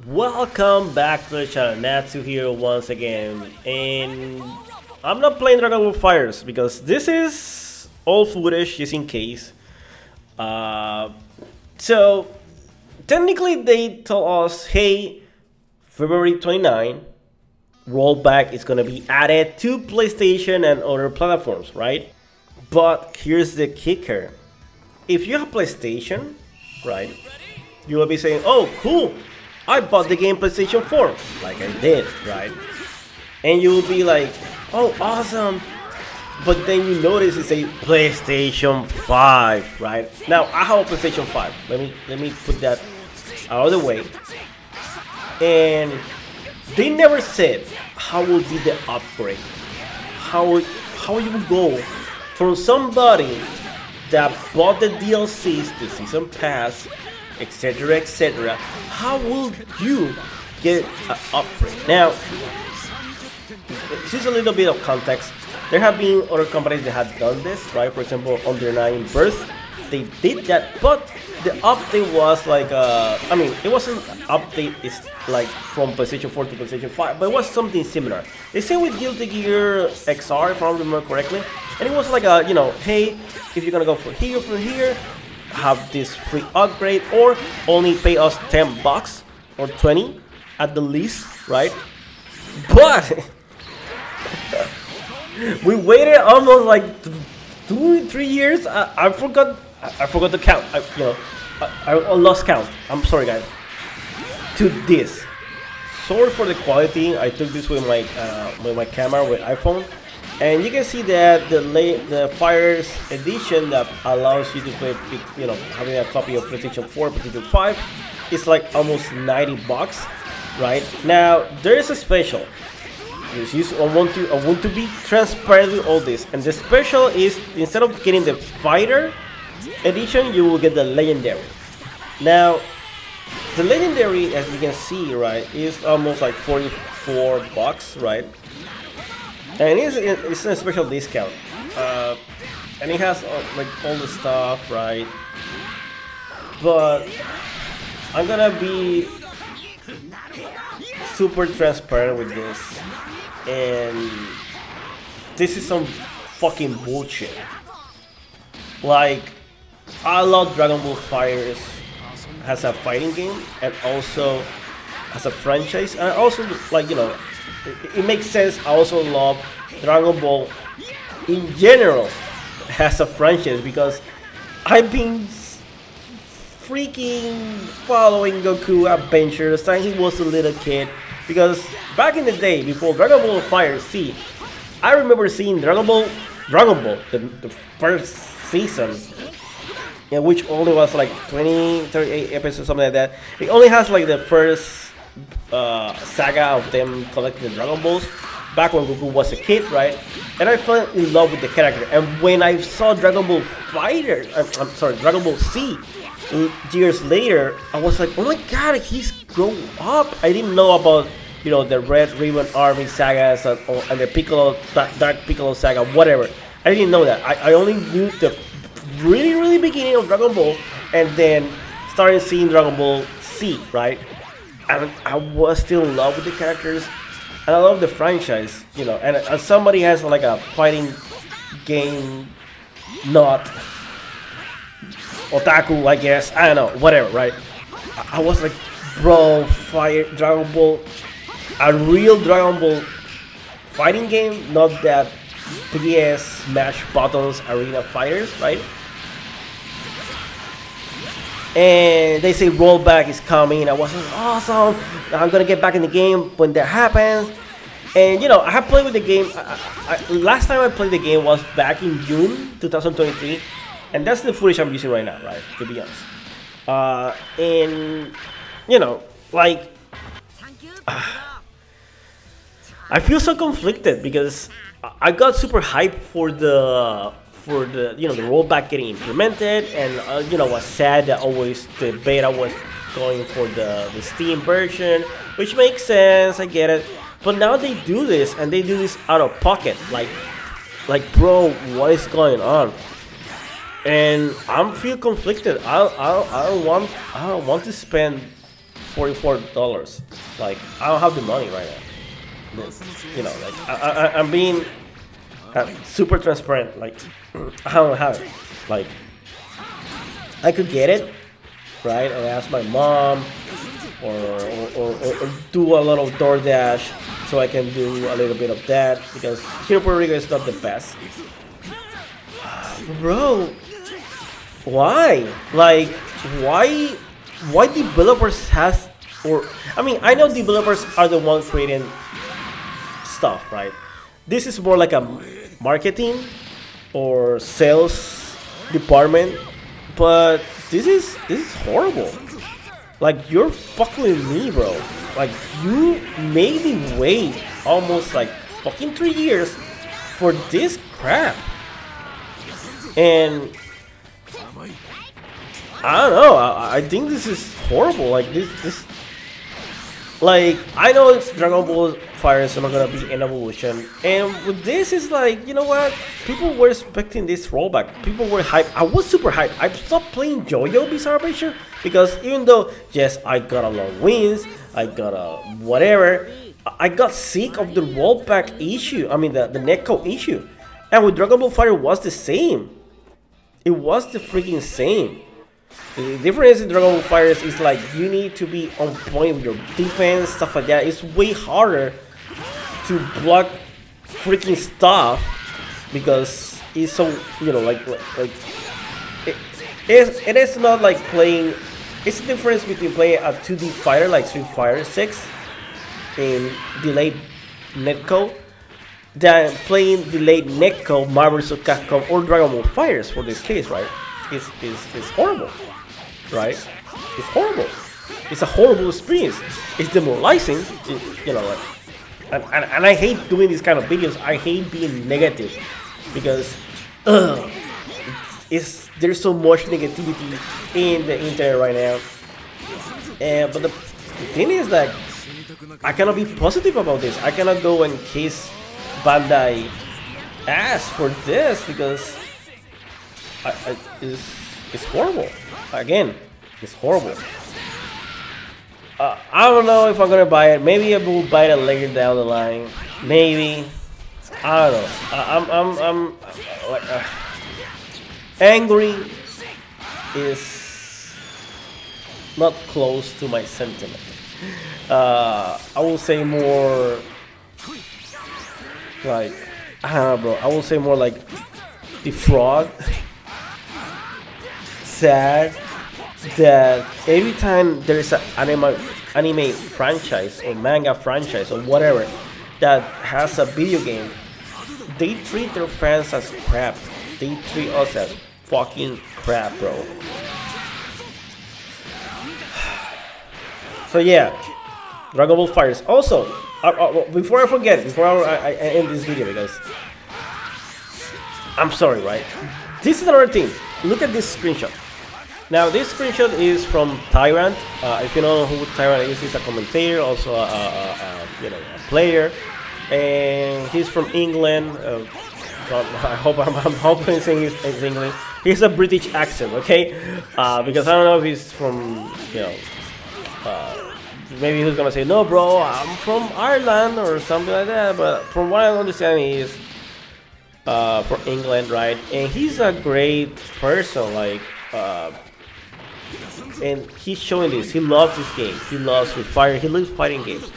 Welcome back to the channel. Natsu here once again, and I'm not playing Dragon Ball FighterZ because this is old footage just in case. So technically they told us, hey, February 29, rollback is gonna be added to PlayStation and other platforms, right? But here's the kicker: if you have PlayStation, right, you will be saying, oh, cool, I bought the game PlayStation 4, like I did, right? And you will be like, oh, awesome. But then you notice it's a PlayStation 5, right? Now, I have a PlayStation 5. Let me put that out of the way. And they never said how will be the upgrade. How you will go from somebody that bought the DLCs, the season pass, etc, etc. How will you get an upgrade? Now, just a little bit of context. There have been other companies that have done this, right? For example, Under 9 Birth, they did that, but the update was like, I mean, it wasn't an update, it's like from PlayStation 4 to PlayStation 5, but it was something similar. They same with Guilty Gear XR, if I remember correctly, and it was like a, you know, hey, if you're gonna go from here, have this free upgrade, or only pay us $10 or 20 at the least, right? But we waited almost like 2-3 years. I forgot to count. I lost count. I'm sorry, guys. To this. Sorry for the quality. I took this with my camera with iPhone. And you can see that the FighterZ edition that allows you to play, you know, having a copy of PlayStation 4, PlayStation 5, is like almost $90, right? Now there is a special. I want to be transparent with all this, and the special is, instead of getting the Fighter edition, you will get the Legendary. Now, the Legendary, as you can see, right, is almost like $44, right? And it's a special discount, and it has like all the stuff, right? But I'm gonna be super transparent with this, and this is some fucking bullshit. Like, I love Dragon Ball FighterZ as a fighting game, and also as a franchise, and also, like, you know, it makes sense. I also love Dragon Ball in general as a franchise, because I've been freaking following Goku adventures since he was a little kid. Because back in the day, before Dragon Ball FighterZ, I remember seeing Dragon Ball, the first season, yeah, which only was like 38 episodes, something like that. It only has like the first saga of them collecting the Dragon Balls back when Goku was a kid, right? And I fell in love with the character. And when I saw Dragon Ball Dragon Ball Z years later, I was like, oh my god, he's grown up. I didn't know about, you know, the Red Ribbon Army sagas and the Piccolo, Dark Piccolo saga, whatever. I didn't know that. I only knew the really beginning of Dragon Ball, and then started seeing Dragon Ball Z, right? And I was still in love with the characters, and I love the franchise, you know. And as somebody has like a fighting game, not otaku, I guess, I don't know, whatever, right? I was like, bro, Dragon Ball, a real Dragon Ball fighting game, not that PS smash buttons arena fighters, right? And they say rollback is coming. I was like, awesome, I'm gonna get back in the game when that happens. And you know, I have played with the game. Last time I played the game was back in June 2023, and that's the footage I'm using right now, right? To be honest, and you know, like, I feel so conflicted because I got super hyped for the you know, the rollback getting implemented, and you know, was sad that always the beta was going for the Steam version, which makes sense, I get it. But now they do this, and they do this out of pocket, like bro, what is going on? And I'm feel conflicted. I don't want to spend $44. Like, I don't have the money right now. You know, like I'm being super transparent. Like, I don't have it. Like, I could get it, right, and ask my mom, or do a little DoorDash, so I can do a little bit of that, because here in Puerto Rico is not the best. Bro, why? Like, why developers has, or I mean, I know developers are the ones creating stuff, right? This is more like a marketing or sales department, but this is horrible. Like, you're fucking with me, bro. Like, you made me wait almost like fucking 3 years for this crap. And I don't know, I think this is horrible. Like, this like, I know Dragon Ball FighterZ is not gonna be an evolution, and with this is like, you know what? People were expecting this rollback. People were hyped. I was super hyped. I stopped playing JoJo Bizarre Adventure because even though, yes, I got a lot of wins, I got a whatever, I got sick of the rollback issue. I mean, the netcode issue. And with Dragon Ball FighterZ was the same. It was the freaking same. The difference in Dragon Ball FighterZ is like, you need to be on point with your defense, stuff like that. It's way harder to block freaking stuff because it's so, you know, like it is not like playing. It's the difference between playing a 2D fighter like Street Fighter 6 in delayed netcode than playing delayed netcode Marvel vs. Capcom or Dragon Ball FighterZ for this case, right? It's horrible. Right? It's horrible. It's a horrible experience. It's demoralizing, you know. Like, and I hate doing these kind of videos. I hate being negative because there's so much negativity in the internet right now. But the thing is that I cannot be positive about this. I cannot go and kiss Bandai ass for this because it's horrible. Again, it's horrible. I don't know if I'm gonna buy it. Maybe I will buy it later down the line. Maybe. I don't know. I'm like angry is not close to my sentiment. I will say more like, I don't know, bro. I will say more like defraud. Sad that every time there is an anime franchise or manga franchise or whatever that has a video game, they treat their fans as crap. They treat us as fucking crap, bro. So yeah, Dragon Ball FighterZ. Also, before I forget, before I end this video, because I'm sorry, right? This is another thing. Look at this screenshot. Now, this screenshot is from Tyrant. If you know who Tyrant is, he's a commentator, also you know, a player, and he's from England. I hope I'm saying his English. He has a British accent, okay? Because I don't know if he's from, you know, maybe he's gonna say, no, bro, I'm from Ireland or something like that. But from what I understand, he is from England, right? And he's a great person, like. And he's showing this. He loves this game. He loves Street Fighter. He loves fighting games.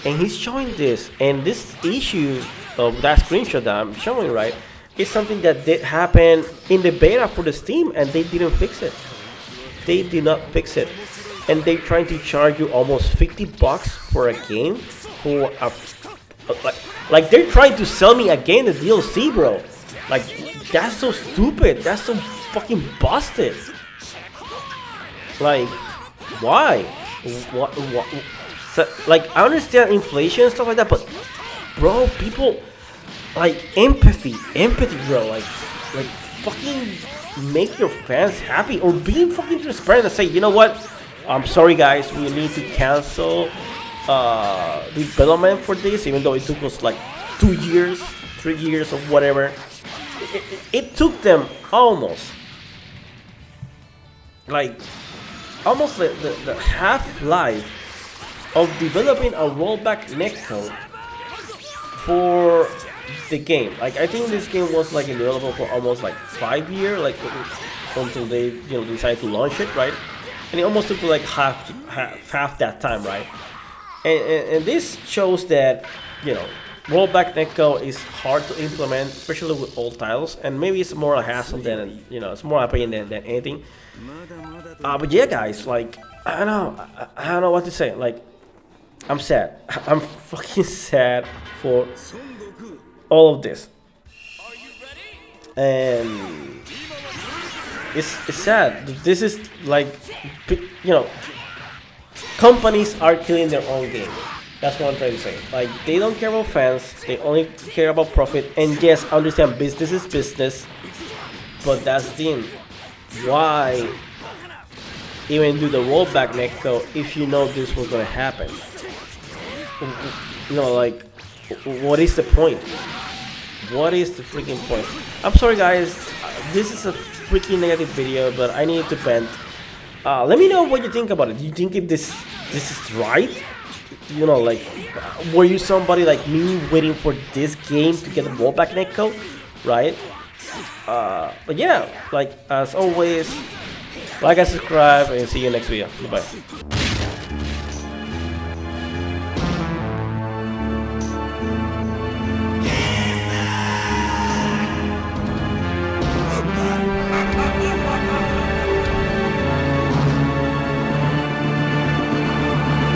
And he's showing this. And this issue of that screenshot that I'm showing, right, is something that did happen in the beta for the Steam, and they didn't fix it. They did not fix it. And they're trying to charge you almost $50 for a game for a like they're trying to sell me again the DLC, bro. Like, that's so stupid. That's so fucking busted. Like, why? What? So, like, I understand inflation and stuff like that, but, bro, people, like, empathy, bro. Like, fucking make your fans happy, or be fucking transparent and say, you know what? I'm sorry, guys. We need to cancel development for this, even though it took us like 2 years, 3 years, or whatever. It took them almost like the half-life of developing a rollback netcode for the game. Like I think this game was like in development for almost like 5 years, like until they decided to launch it, right? And it almost took like half that time, right? And this shows that rollback netcode is hard to implement, especially with old titles, and maybe it's more a hassle than it's more a pain than anything. But yeah, guys, like I don't know what to say. Like I'm sad. I'm fucking sad for all of this, and it's sad. This is like companies are killing their own game. That's what I'm trying to say. Like they don't care about fans. They only care about profit. And yes, I understand business is business, but that's the thing. Why even do the rollback netcode if you know this was gonna happen? Like what is the point? What is the freaking point? I'm sorry, guys. This is a freaking negative video, but I need to vent. Let me know what you think about it. Do you think if this is right? Like, were you somebody like me waiting for this game to get the rollback netcode, right? But yeah, like as always, like and subscribe, and see you next video. Bye bye.